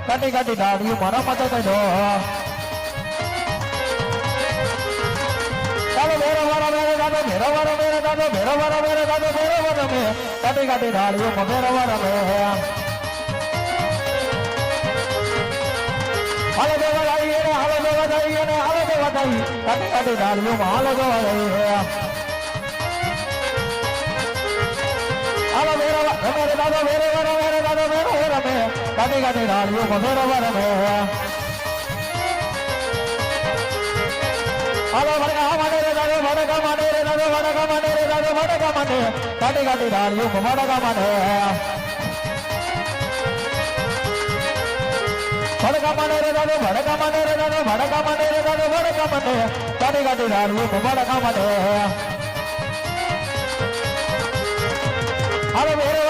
કાટી કાટી ડાળીઓ મારા માથે દો ચાલો મેરો વારો મેરે દાદો મેરો વારો મેરે દાદો મેરો વારો મેરે દાદો મેરો વારો મે કાટી કાટી ડાળીઓ મેરો વારો મે હાલો દેવા દાઈ ને હાલો દેવા દાઈ ને હાલો દેવા દાઈ કાટી કાટી ડાળીઓ હાલો દેવા દાઈ હાલો મેરો મેરે દાદો મેરો વારો મેરે દાદો મેરો વારો મે કાટી કાટી ડાળીઓ મેરો વારો મે હાલો ભડકા માને રે દાદો ભડકા માને રે દાદો ભડકા માને રે દાદો ભડકા માને કાટી કાટી ડાળીઓ ભડકા માને ભડકા માને રે દાદો ભડકા માને રે દાદો ભડકા માને રે દાદો ભડકા માને કાટી કાટી ડાળીઓ ભડકા માને હાલો મેરે